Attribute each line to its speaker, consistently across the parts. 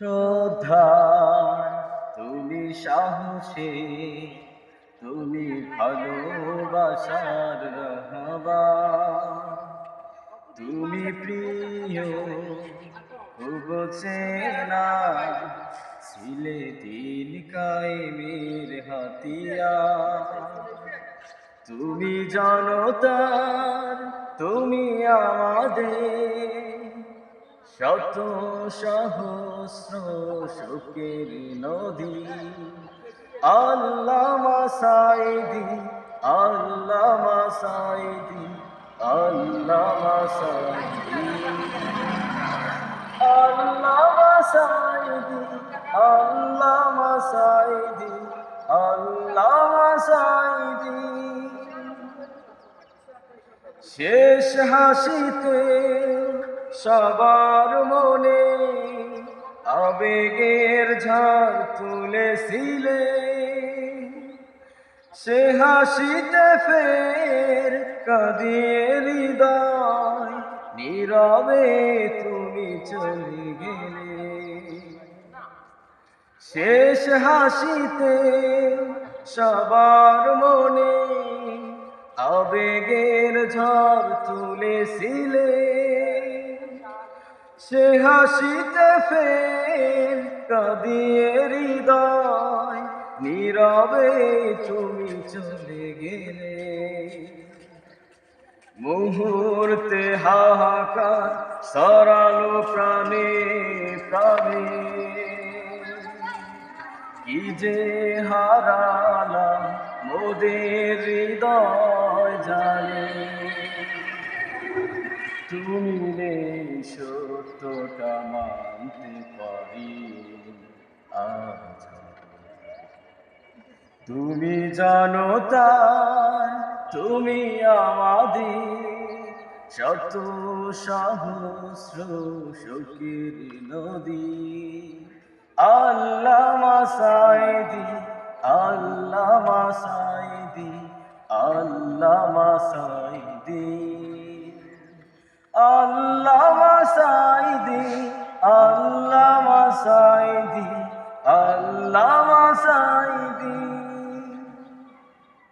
Speaker 1: শ্রদ্ধা তুমি সাহসী, তুমি ভালোবাসার রহমান, তুমি প্রিয় খুব চেনা, ছিলে দিন কায়েমের হাতিয়ার। তুমি জনতার, তুমি আমাদের শত সহস্র শোকের নদী। আল্লামা সাঈদী, আল্লামা সাঈদী, আল্লামা সাঈদী, আল্লামা সাঈদী, আল্লামা সাঈদী, আল্লামা সাঈদী। শেষ হাসিতে সবার মনে আবেগের ঝড় তুলেছিলে, সে হাসিতে ফের কাঁদিয়ে হৃদয়, নীরবে তুমি চলে গেলে। শেষ হাসিতে সবার মনে আবেগের ঝড় তুলেছিলে, সে হাসিতে ফের কাঁদিয়ে হৃদয়, নীরবে তুমি চলে গেলে। মুহূর্তে হাহাকার সরালো প্রাণে প্রাণে, কি যে হারালাম মোদের হৃদয় জানে। তুমি নেই সত্যটা মানতে পারি আজ, তুমি জানো তার, তুমি আমাদের শত সহস্র শোকের নদী। আল্লামা সাঈদী, আল্লামা সাঈদী, আল্লামা সাঈদী, আল্লামা সাঈদী, আল্লামা সাঈদী, আল্লামা সাঈদী।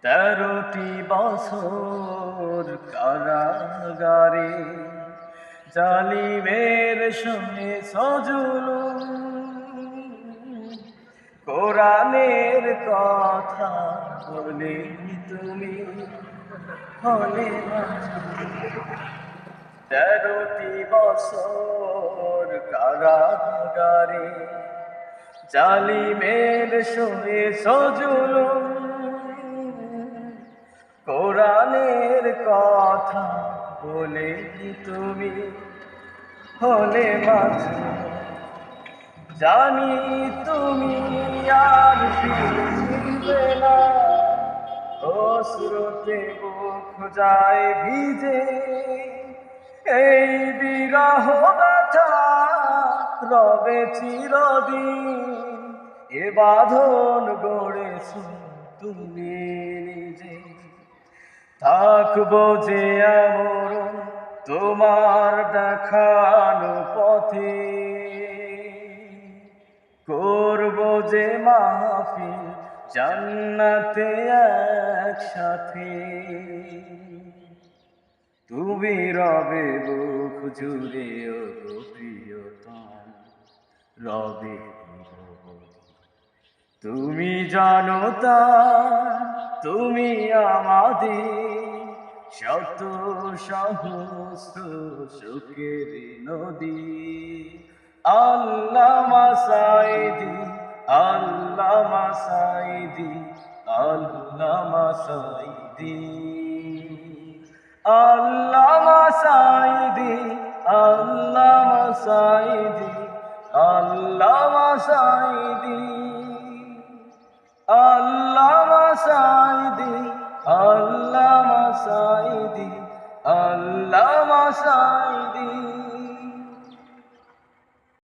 Speaker 1: 13টি বছর কারাগারে জালিমের সঙ্গে সজুলুম, কোরআনের কথা বলে তুমি হলে 13টি বছর কারাগারে জালিমের সঙ্গে সজুলুম, কোরআনের কথা বলে তুমি হলে মাজলুম। জানি তুমি আর ফিরবে না, অশ্রুতে বুক যায় ভিজে, এই বিরহ ব্যথা রবে চিরদিন, এ বাঁধন গড়েছো তুমি নিজে। থাকবো যে আমরণ তোমার দেখানো পথে, করবো যে মাহফিল জান্নাতে একসাথে। তুমি রবে বুক জুড়ে ও প্রিয়তম, রবে তুমি জানো তা, তুমি আমাদের শত সহস্র শোকের নদী। আল্লামা সাঈদী, আল্লামা সাঈদী, আল্লামা সাঈদী, আল্লামা সাঈদী, আল্লামা সাঈদী, আল্লামা সাঈদী, আল্লামা সাঈদী, আল্লামা সাঈদী, আল্লামা সাঈদী।